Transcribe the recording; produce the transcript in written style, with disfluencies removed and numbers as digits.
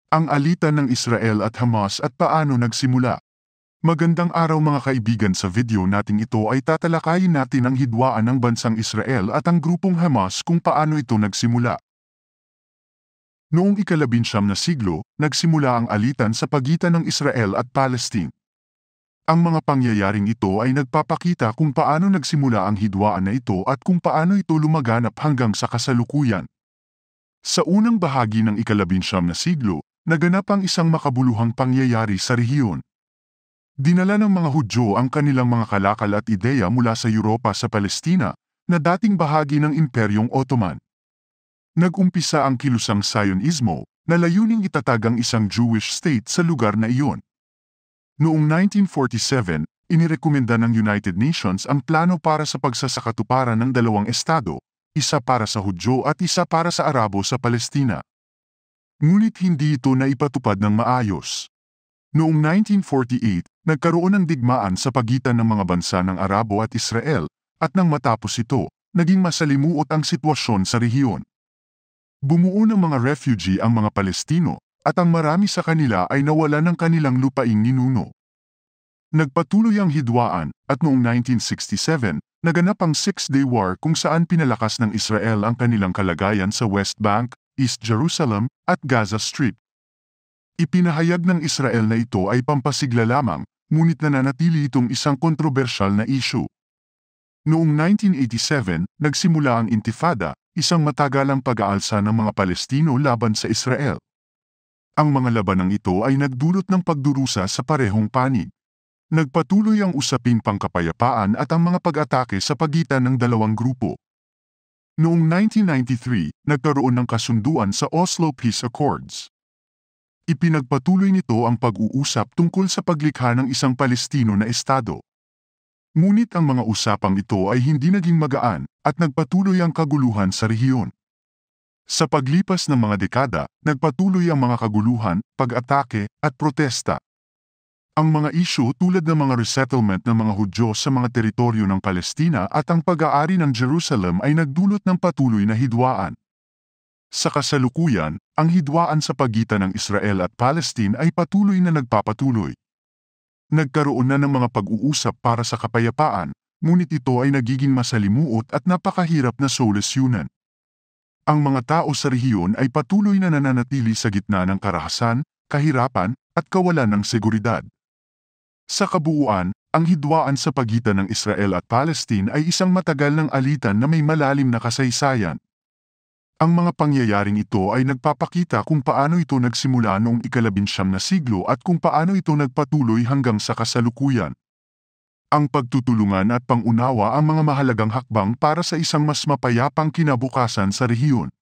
Ang alitan ng Israel at Hamas at paano nagsimula. Magandang araw mga kaibigan, sa video nating ito ay tatalakayin natin ang hidwaan ng bansang Israel at ang grupong Hamas kung paano ito nagsimula. Noong ika-19 na siglo, nagsimula ang alitan sa pagitan ng Israel at Palestine. Ang mga pangyayaring ito ay nagpapakita kung paano nagsimula ang hidwaan na ito at kung paano ito lumaganap hanggang sa kasalukuyan. Sa unang bahagi ng ika-19 na siglo, naganap ang isang makabuluhang pangyayari sa rehiyon. Dinala ng mga Hudyo ang kanilang mga kalakal at ideya mula sa Europa sa Palestina, na dating bahagi ng Imperyong Ottoman. Nag-umpisa ang kilusang Zionismo, na layuning itatag ang isang Jewish state sa lugar na iyon. Noong 1947, inirekomenda ng United Nations ang plano para sa pagsasakatuparan ng dalawang estado, isa para sa Hudyo at isa para sa Arabo sa Palestina. Ngunit hindi ito naipatupad ng maayos. Noong 1948, nagkaroon ng digmaan sa pagitan ng mga bansa ng Arabo at Israel, at nang matapos ito, naging masalimuot ang sitwasyon sa rehiyon. Bumuo ng mga refugee ang mga Palestino, at ang marami sa kanila ay nawalan ng kanilang lupaing ninuno. Nagpatuloy ang hidwaan, at noong 1967, naganap ang Six-Day War kung saan pinalakas ng Israel ang kanilang kalagayan sa West Bank, East Jerusalem, at Gaza Strip. Ipinahayag ng Israel na ito ay pampasigla lamang, ngunit nananatili itong isang kontrobersyal na issue. Noong 1987, nagsimula ang Intifada, isang matagalang pag-aalsa ng mga Palestino laban sa Israel. Ang mga labanang ito ay nagdulot ng pagdurusa sa parehong panig. Nagpatuloy ang usaping pangkapayapaan at ang mga pag-atake sa pagitan ng dalawang grupo. Noong 1993, nagkaroon ng kasunduan sa Oslo Peace Accords. Ipinagpatuloy nito ang pag-uusap tungkol sa paglikha ng isang Palestino na estado. Ngunit ang mga usapang ito ay hindi naging magaan at nagpatuloy ang kaguluhan sa rehiyon. Sa paglipas ng mga dekada, nagpatuloy ang mga kaguluhan, pag-atake, at protesta. Ang mga isyu tulad ng mga resettlement ng mga Hudyo sa mga teritoryo ng Palestina at ang pag-aari ng Jerusalem ay nagdulot ng patuloy na hidwaan. Sa kasalukuyan, ang hidwaan sa pagitan ng Israel at Palestine ay patuloy na nagpapatuloy. Nagkaroon na ng mga pag-uusap para sa kapayapaan, ngunit ito ay nagiging masalimuot at napakahirap na solusyonan. Ang mga tao sa rehiyon ay patuloy na nananatili sa gitna ng karahasan, kahirapan, at kawalan ng seguridad. Sa kabuuan, ang hidwaan sa pagitan ng Israel at Palestine ay isang matagal ng alitan na may malalim na kasaysayan. Ang mga pangyayaring ito ay nagpapakita kung paano ito nagsimula noong ika-19 na siglo at kung paano ito nagpatuloy hanggang sa kasalukuyan. Ang pagtutulungan at pangunawa ang mga mahalagang hakbang para sa isang mas mapayapang kinabukasan sa rehiyon.